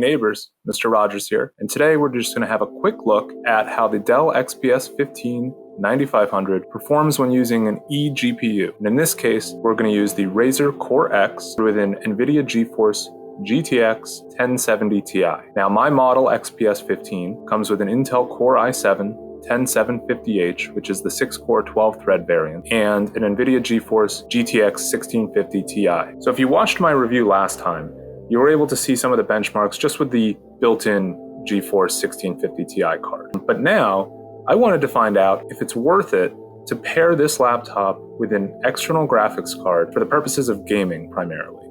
neighbors, Mr. Rogers here, and today we're just going to have a quick look at how the Dell XPS 9500 performs when using an eGPU. And in this case, we're going to use the Razer Core X with an NVIDIA GTX 1070 Ti. Now, my model XPS 15 comes with an Intel Core i7 10750H, which is the 6-core 12-thread variant, and an NVIDIA GeForce GTX 1650 Ti. So if you watched my review last time, you were able to see some of the benchmarks just with the built-in GeForce 1650 Ti card. But now, I wanted to find out if it's worth it to pair this laptop with an external graphics card for the purposes of gaming primarily.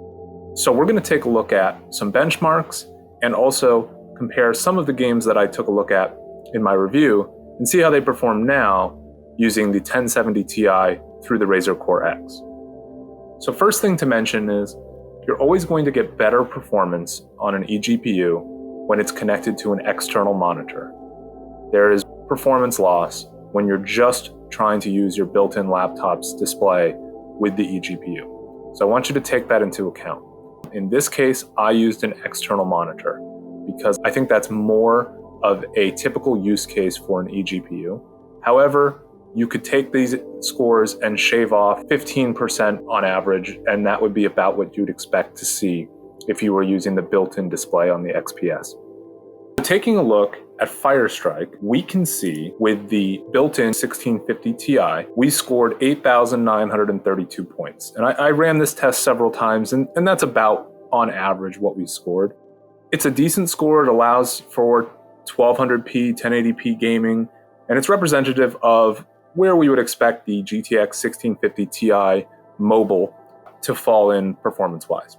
So we're going to take a look at some benchmarks and also compare some of the games that I took a look at in my review and see how they perform now using the 1070 Ti through the Razer Core X. So first thing to mention is you're always going to get better performance on an eGPU when it's connected to an external monitor. There is performance loss when you're just trying to use your built-in laptop's display with the eGPU. So I want you to take that into account. In this case, I used an external monitor because I think that's more of a typical use case for an eGPU. However, you could take these scores and shave off 15% on average, and that would be about what you'd expect to see if you were using the built-in display on the XPS. Taking a look at Firestrike, we can see with the built-in 1650 Ti, we scored 8,932 points. And I ran this test several times, and that's about, on average, what we scored. It's a decent score. It allows for 1200p, 1080p gaming, and it's representative of where we would expect the GTX 1650 Ti mobile to fall in performance-wise.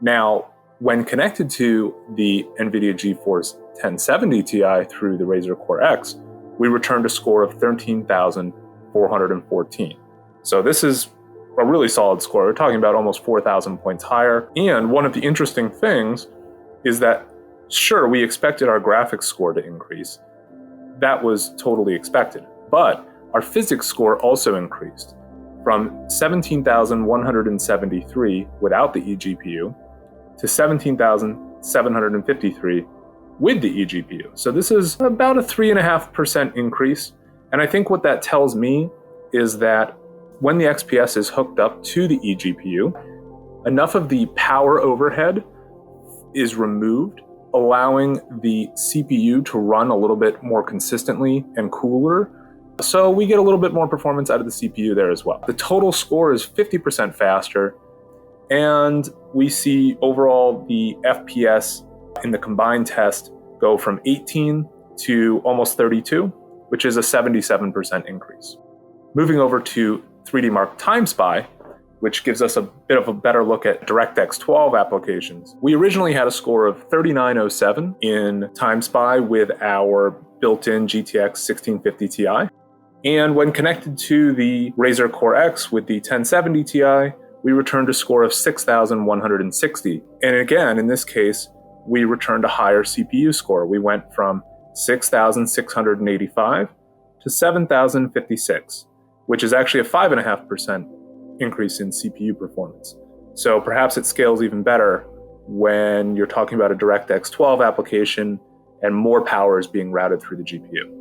Now, when connected to the NVIDIA GeForce 1070 Ti through the Razer Core X, we returned a score of 13,414. So this is a really solid score. We're talking about almost 4,000 points higher. And one of the interesting things is that, sure, we expected our graphics score to increase. That was totally expected. But our physics score also increased from 17,173 without the eGPU to 17,753 with the eGPU. So this is about a 3.5% increase. And I think what that tells me is that when the XPS is hooked up to the eGPU, enough of the power overhead is removed, allowing the CPU to run a little bit more consistently and cooler. So we get a little bit more performance out of the CPU there as well. The total score is 50% faster, and we see overall the FPS in the combined test go from 18 to almost 32, which is a 77% increase. Moving over to 3D Mark TimeSpy, which gives us a bit of a better look at DirectX 12 applications. We originally had a score of 3907 in TimeSpy with our built-in GTX 1650 Ti. And when connected to the Razer Core X with the 1070 Ti, we returned a score of 6,160. And again, in this case, we returned a higher CPU score. We went from 6,685 to 7,056, which is actually a 5.5% increase in CPU performance. So perhaps it scales even better when you're talking about a DirectX 12 application and more power is being routed through the GPU.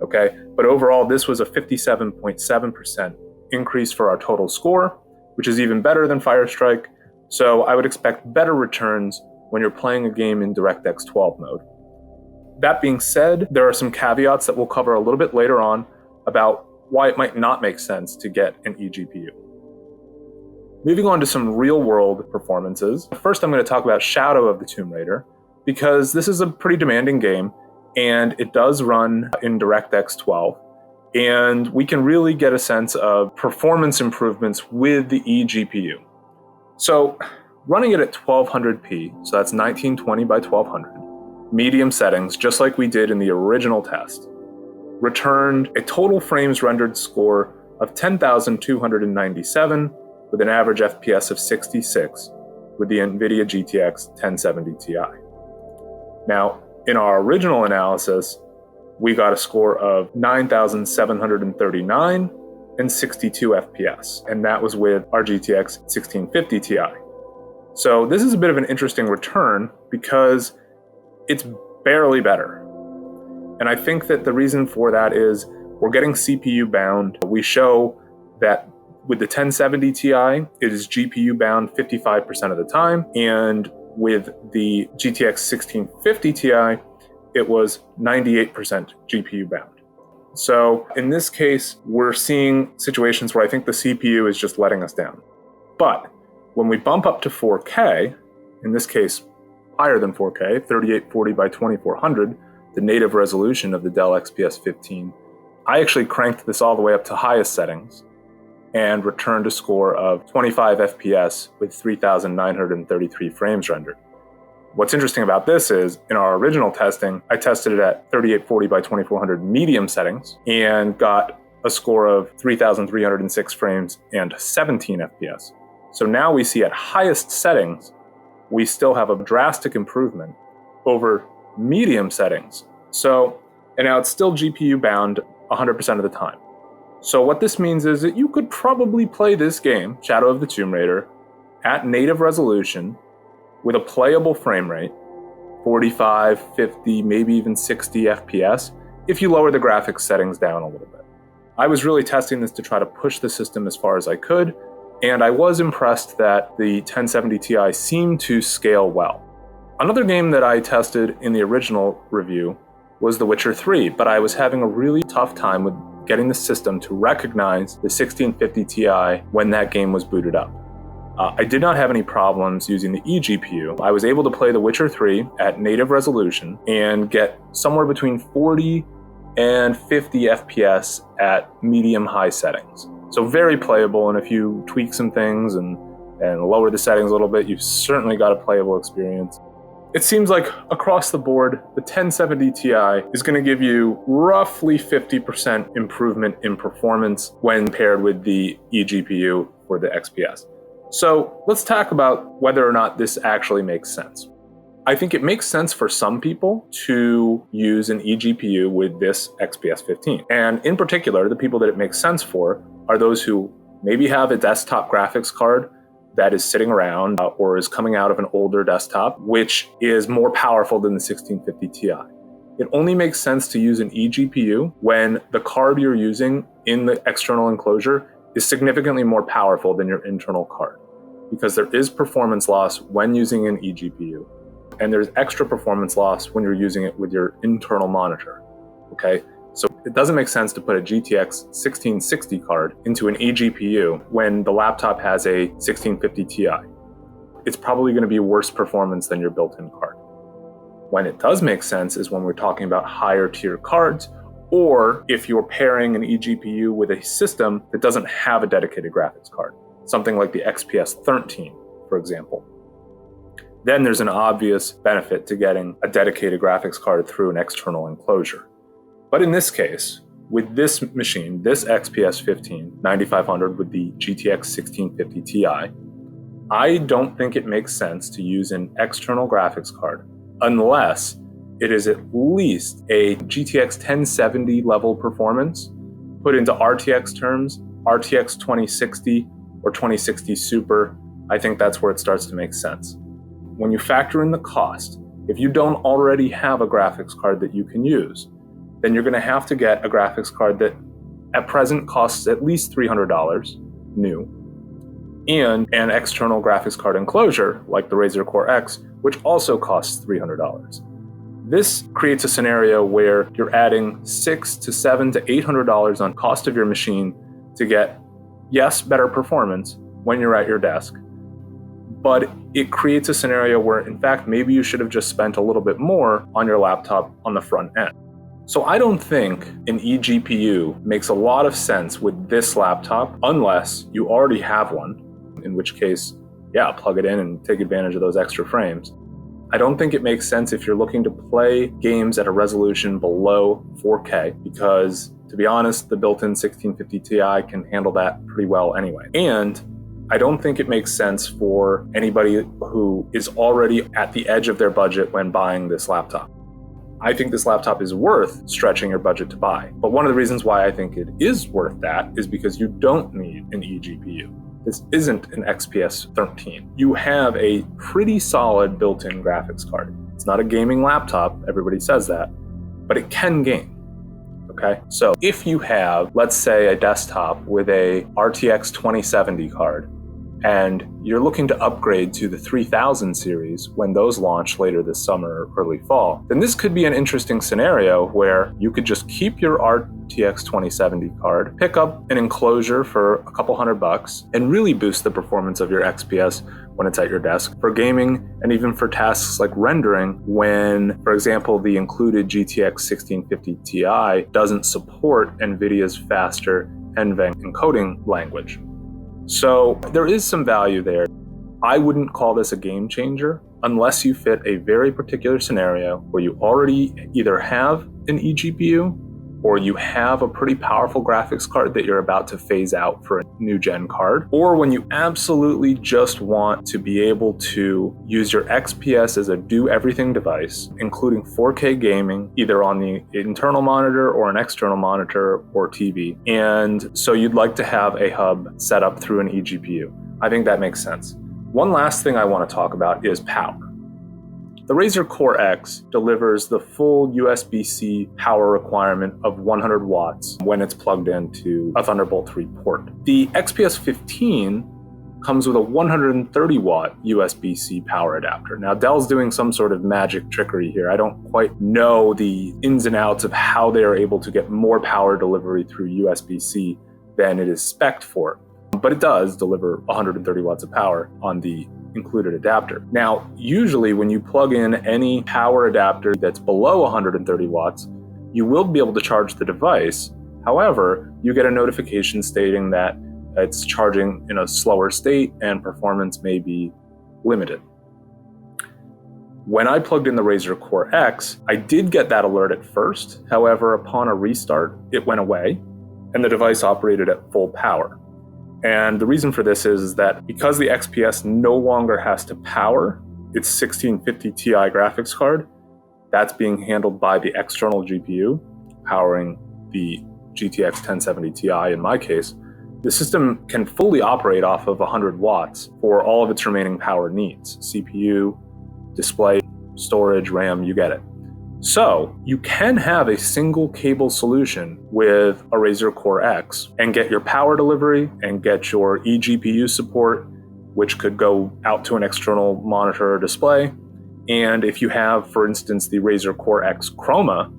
Okay, but overall, this was a 57.7% increase for our total score, which is even better than Firestrike. So I would expect better returns when you're playing a game in DirectX 12 mode. That being said, there are some caveats that we'll cover a little bit later on about why it might not make sense to get an eGPU. Moving on to some real-world performances. First, I'm going to talk about Shadow of the Tomb Raider, because this is a pretty demanding game, and it does run in DirectX 12. And we can really get a sense of performance improvements with the eGPU. So running it at 1200p, so that's 1920 by 1200, medium settings, just like we did in the original test, returned a total frames rendered score of 10,297 with an average FPS of 66 with the NVIDIA GTX 1070 Ti. Now, in our original analysis, we got a score of 9,739 and 62 FPS, and that was with our GTX 1650 Ti. So this is a bit of an interesting return because it's barely better. And I think that the reason for that is we're getting CPU bound. We show that with the 1070 Ti, it is GPU bound 55% of the time. And with the GTX 1650 Ti, it was 98% GPU bound. So in this case, we're seeing situations where I think the CPU is just letting us down. But when we bump up to 4K, in this case, higher than 4K, 3840 by 2400, the native resolution of the Dell XPS 15, I actually cranked this all the way up to highest settings and returned a score of 25 FPS with 3,933 frames rendered. What's interesting about this is, in our original testing, I tested it at 3840 by 2400 medium settings and got a score of 3,306 frames and 17 FPS. So now we see at highest settings, we still have a drastic improvement over medium settings. And now it's still GPU bound 100% of the time. So what this means is that you could probably play this game, Shadow of the Tomb Raider, at native resolution with a playable frame rate, 45, 50, maybe even 60 FPS, if you lower the graphics settings down a little bit. I was really testing this to try to push the system as far as I could, and I was impressed that the 1070 Ti seemed to scale well. Another game that I tested in the original review was The Witcher 3, but I was having a really tough time with getting the system to recognize the 1650 Ti when that game was booted up. I did not have any problems using the eGPU. I was able to play The Witcher 3 at native resolution and get somewhere between 40 and 50 FPS at medium-high settings. So very playable, and if you tweak some things and lower the settings a little bit, you've certainly got a playable experience. It seems like across the board, the 1070 Ti is going to give you roughly 50% improvement in performance when paired with the eGPU for the XPS. So let's talk about whether or not this actually makes sense. I think it makes sense for some people to use an eGPU with this XPS 15. And in particular, the people that it makes sense for are those who maybe have a desktop graphics card that is sitting around or is coming out of an older desktop, which is more powerful than the 1650 Ti. It only makes sense to use an eGPU when the card you're using in the external enclosure is significantly more powerful than your internal card, because there is performance loss when using an eGPU, and there's extra performance loss when you're using it with your internal monitor, okay? So it doesn't make sense to put a GTX 1660 card into an eGPU when the laptop has a 1650 Ti. It's probably gonna be worse performance than your built-in card. When it does make sense is when we're talking about higher tier cards, or if you're pairing an eGPU with a system that doesn't have a dedicated graphics card, something like the XPS 13, for example. Then there's an obvious benefit to getting a dedicated graphics card through an external enclosure. But in this case, with this machine, this XPS 15 9500 with the GTX 1650 Ti, I don't think it makes sense to use an external graphics card unless it is at least a GTX 1070 level performance. Put into RTX terms, RTX 2060 or 2060 Super, I think that's where it starts to make sense. When you factor in the cost, if you don't already have a graphics card that you can use, then you're going to have to get a graphics card that at present costs at least $300 new, and an external graphics card enclosure like the Razer Core X, which also costs $300. This creates a scenario where you're adding $600 to $700 to $800 on cost of your machine to get, yes, better performance when you're at your desk, but it creates a scenario where, in fact, maybe you should have just spent a little bit more on your laptop on the front end. So I don't think an eGPU makes a lot of sense with this laptop unless you already have one, in which case, yeah, plug it in and take advantage of those extra frames. I don't think it makes sense if you're looking to play games at a resolution below 4K, because to be honest, the built-in 1650 Ti can handle that pretty well anyway. And I don't think it makes sense for anybody who is already at the edge of their budget when buying this laptop. I think this laptop is worth stretching your budget to buy. But one of the reasons why I think it is worth that is because you don't need an eGPU. this isn't an XPS 13. You have a pretty solid built-in graphics card. It's not a gaming laptop, everybody says that, but it can game. Okay, so if you have, let's say, a desktop with a RTX 2070 card, and you're looking to upgrade to the 3000 series when those launch later this summer or early fall, then this could be an interesting scenario where you could just keep your RTX 2070 card, pick up an enclosure for a couple $100, and really boost the performance of your XPS when it's at your desk for gaming and even for tasks like rendering when, for example, the included GTX 1650 Ti doesn't support NVIDIA's faster NVENC encoding language. So there is some value there. I wouldn't call this a game changer unless you fit a very particular scenario where you already either have an eGPU or you have a pretty powerful graphics card that you're about to phase out for a new gen card, or when you absolutely just want to be able to use your XPS as a do-everything device, including 4K gaming, either on the internal monitor or an external monitor or TV. And so you'd like to have a hub set up through an eGPU. I think that makes sense. One last thing I want to talk about is power. The Razer Core X delivers the full USB-C power requirement of 100 watts when it's plugged into a Thunderbolt 3 port. The XPS 15 comes with a 130 watt USB-C power adapter. Now, Dell's doing some sort of magic trickery here. I don't quite know the ins and outs of how they are able to get more power delivery through USB-C than it is spec'd for, but it does deliver 130 watts of power on the included adapter. Now, usually when you plug in any power adapter that's below 130 watts, you will be able to charge the device. However, you get a notification stating that it's charging in a slower state and performance may be limited. When I plugged in the Razer Core X, I did get that alert at first. However, upon a restart, it went away and the device operated at full power. And the reason for this is that because the XPS no longer has to power its 1650 Ti graphics card, that's being handled by the external GPU, powering the GTX 1070 Ti in my case. The system can fully operate off of 100 watts for all of its remaining power needs: CPU, display, storage, RAM, you get it. So you can have a single cable solution with a Razer Core X and get your power delivery and get your eGPU support, which could go out to an external monitor or display. And if you have, for instance, the Razer Core X Chroma,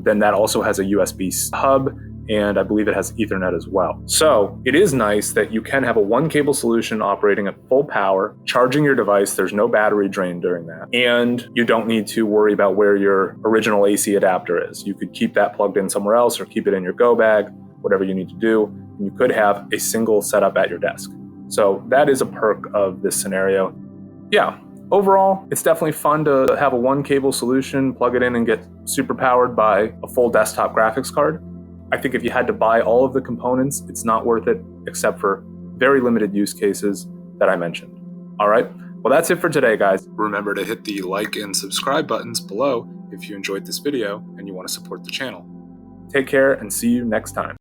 then that also has a USB hub, and I believe it has Ethernet as well. So it is nice that you can have a one cable solution operating at full power, charging your device. There's no battery drain during that. And you don't need to worry about where your original AC adapter is. You could keep that plugged in somewhere else or keep it in your go bag, whatever you need to do. And you could have a single setup at your desk. So that is a perk of this scenario. Yeah, overall, it's definitely fun to have a one cable solution, plug it in and get super powered by a full desktop graphics card. I think if you had to buy all of the components, it's not worth it, except for very limited use cases that I mentioned. All right, well, that's it for today, guys. Remember to hit the like and subscribe buttons below if you enjoyed this video and you want to support the channel. Take care and see you next time.